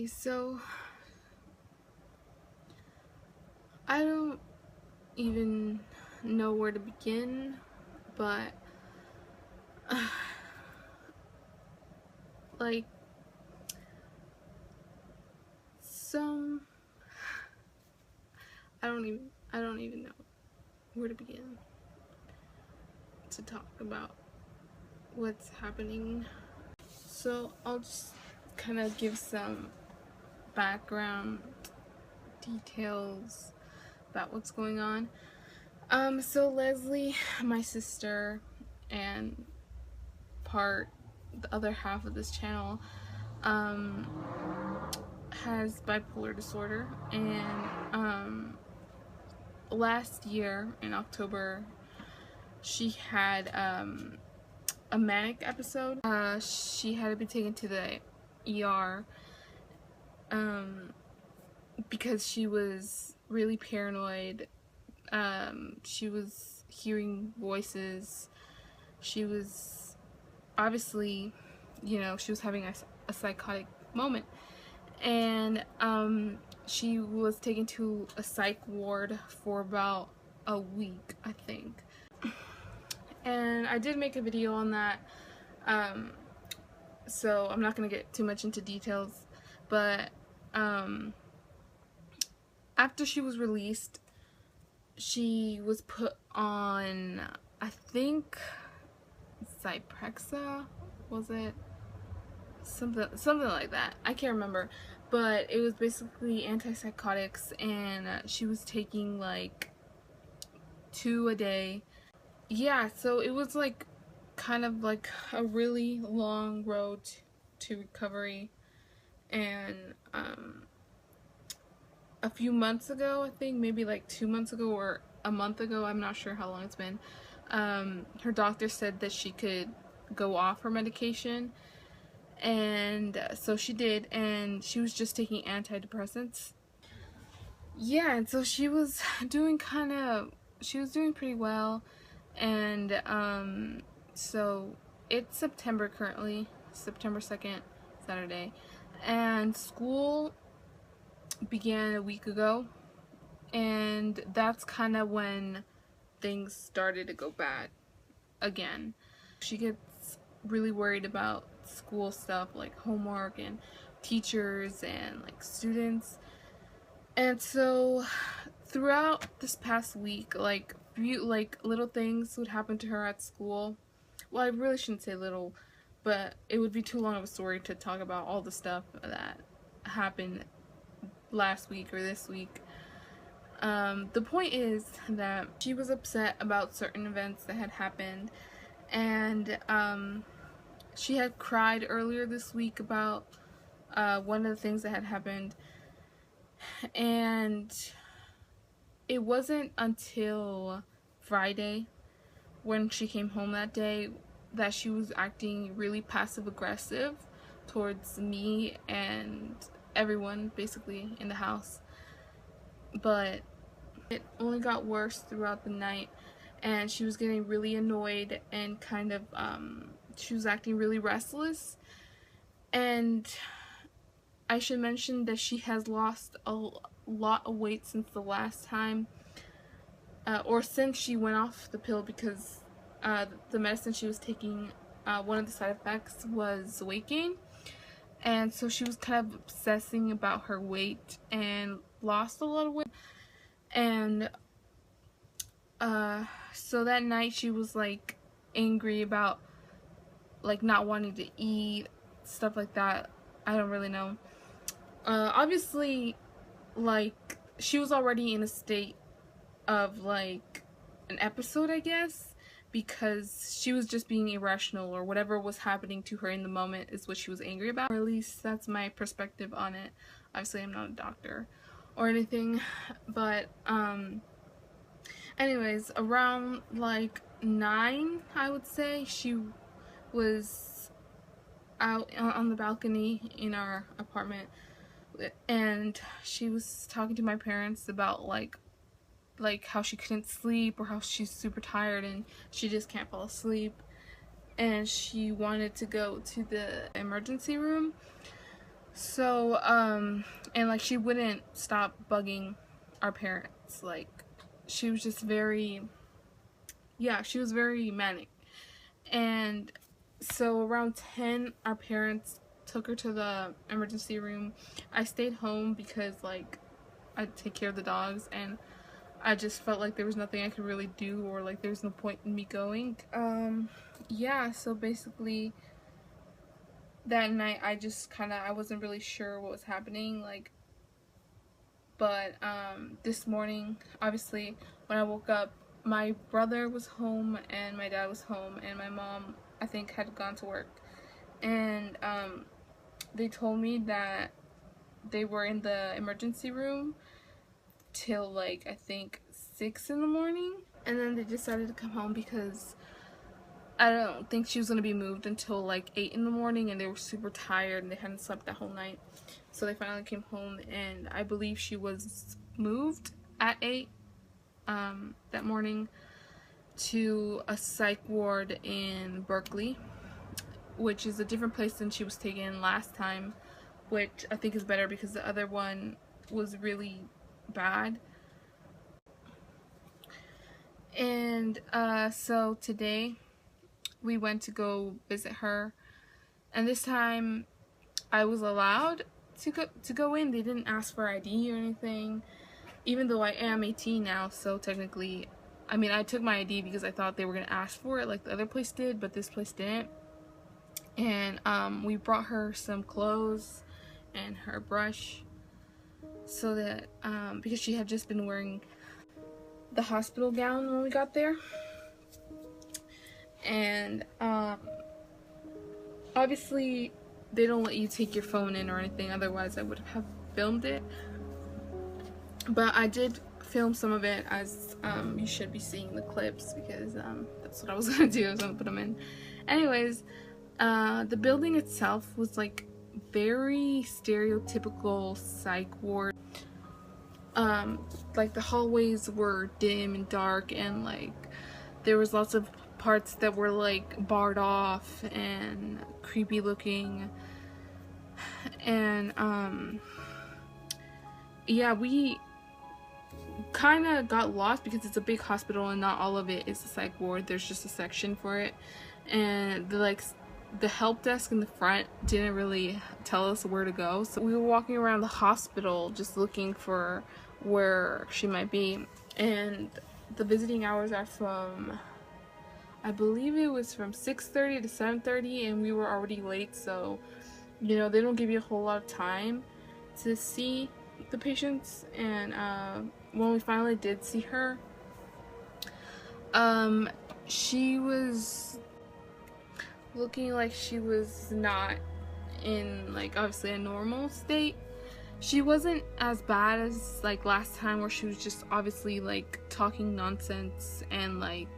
So I don't even know where to begin, but like some I don't even know where to begin to talk about what's happening. So I'll just kind of give some background details about what's going on. So Leslie, my sister, and the other half of this channel, has bipolar disorder, and last year in October she had a manic episode. She had to be taken to the ER because she was really paranoid. She was hearing voices. She was obviously, she was having a psychotic moment. And she was taken to a psych ward for about a week, I think. And I did make a video on that, so I'm not going to get too much into details, but after she was released, she was put on, I think, Zyprexa, was it? Something like that. I can't remember, but it was basically antipsychotics, and she was taking like 2 a day. Yeah, so it was like kind of like a really long road to recovery. And a few months ago, I think maybe like 2 months ago or a month ago, I'm not sure how long it's been, her doctor said that she could go off her medication. And so she did, and she was just taking antidepressants. Yeah, and so she was doing pretty well. And so it's September currently, September 2nd, Saturday, and school began a week ago, and that's kind of when things started to go bad again. She gets really worried about school stuff like homework and teachers and like students. And so throughout this past week, like little things would happen to her at school. Well, I really shouldn't say little, but it would be too long of a story to talk about all the stuff that happened last week or this week. The point is that she was upset about certain events that had happened, and she had cried earlier this week about one of the things that had happened. And it wasn't until Friday, when she came home that day, that she was acting really passive-aggressive towards me and everyone basically in the house. But it only got worse throughout the night, and she was getting really annoyed and kind of she was acting really restless. And I should mention that she has lost a lot of weight since the last time, or since she went off the pill, because the medicine she was taking, one of the side effects was weight gain. And so she was kind of obsessing about her weight and lost a lot of weight. And so that night she was like angry about like not wanting to eat, stuff like that. I don't really know. Obviously, like, she was already in a state of like an episode, I guess, because she was just being irrational, or whatever was happening to her in the moment is what she was angry about. Or at least that's my perspective on it. Obviously I'm not a doctor or anything, but anyways, around like 9, I would say, she was out on the balcony in our apartment, and she was talking to my parents about like how she couldn't sleep, or how she's super tired and she just can't fall asleep, and she wanted to go to the emergency room. So and like she wouldn't stop bugging our parents. Like she was just very, yeah, she was very manic. And so around 10, our parents took her to the emergency room. I stayed home because like I take care of the dogs, and I just felt like there was nothing I could really do, or like there was no point in me going. Yeah, so basically that night I just I wasn't really sure what was happening, like, but this morning, obviously, when I woke up, my brother was home and my dad was home, and my mom, I think, had gone to work. And they told me that they were in the emergency room till like I think 6 in the morning, and then they decided to come home because I don't think she was going to be moved until like 8 in the morning, and they were super tired and they hadn't slept that whole night. So they finally came home, and I believe she was moved at 8 that morning to a psych ward in Berkeley, which is a different place than she was taken last time, which I think is better because the other one was really bad. And so today we went to go visit her, and this time I was allowed to go in. They didn't ask for ID or anything, even though I am 18 now, so technically, I mean, I took my ID because I thought they were going to ask for it like the other place did, but this place didn't. And we brought her some clothes and her brush, so that because she had just been wearing the hospital gown when we got there. And obviously they don't let you take your phone in or anything, otherwise I would have filmed it, but I did film some of it, as you should be seeing the clips, because that's what I was gonna do. I was gonna put them in. Anyways, the building itself was like very stereotypical psych ward. Like the hallways were dim and dark, and like there was lots of parts that were like barred off and creepy looking. And yeah, we kind of got lost because it's a big hospital and not all of it is a psych ward. There's just a section for it, and the help desk in the front didn't really tell us where to go, so we were walking around the hospital just looking for where she might be. And the visiting hours are from, I believe it was from 6:30 to 7:30, and we were already late, so you know, they don't give you a whole lot of time to see the patients. And when we finally did see her, she was looking like she was not in like obviously a normal state. She wasn't as bad as like last time, where she was just obviously like talking nonsense and like,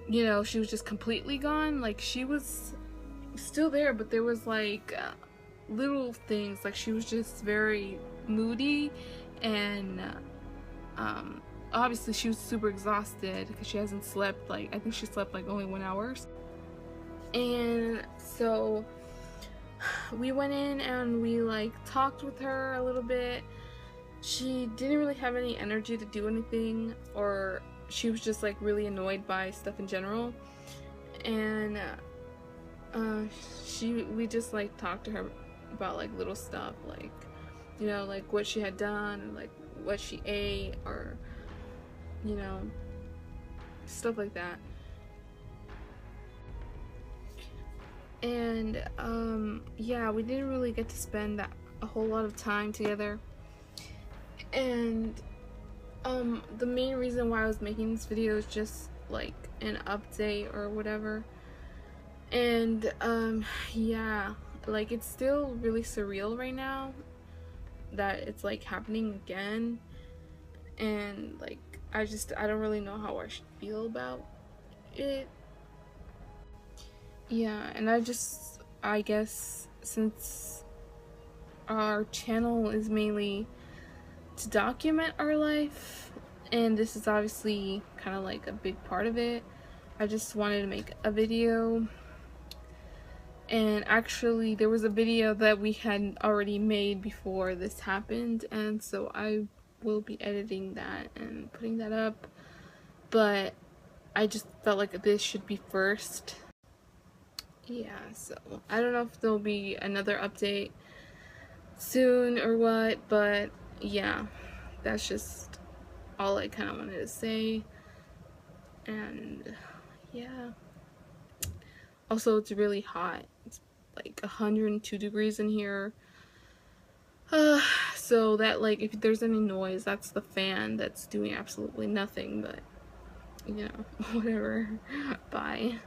you know, she was just completely gone. Like she was still there, but there was like little things, like she was just very moody, and obviously she was super exhausted because she hasn't slept, like I think she slept like only 1 hour. And so we went in and we like talked with her a little bit. She didn't really have any energy to do anything, or she was just like really annoyed by stuff in general. And we just like talked to her about like little stuff, like, you know, like what she had done, and like what she ate, or you know, stuff like that. And yeah, we didn't really get to spend a whole lot of time together. And the main reason why I was making this video is just like an update or whatever. And yeah, like it's still really surreal right now that it's like happening again, and like I don't really know how I should feel about it. Yeah, and I guess since our channel is mainly to document our life, and this is obviously kind of like a big part of it, I just wanted to make a video And actually there was a video that we had already made before this happened, and so I will be editing that and putting that up, but I just felt like this should be first. Yeah, so I don't know if there'll be another update soon or what, but yeah, that's just all I kind of wanted to say. And yeah, also it's really hot. It's like 102 degrees in here. So that, like, if there's any noise, that's the fan that's doing absolutely nothing, but you know, whatever. Bye.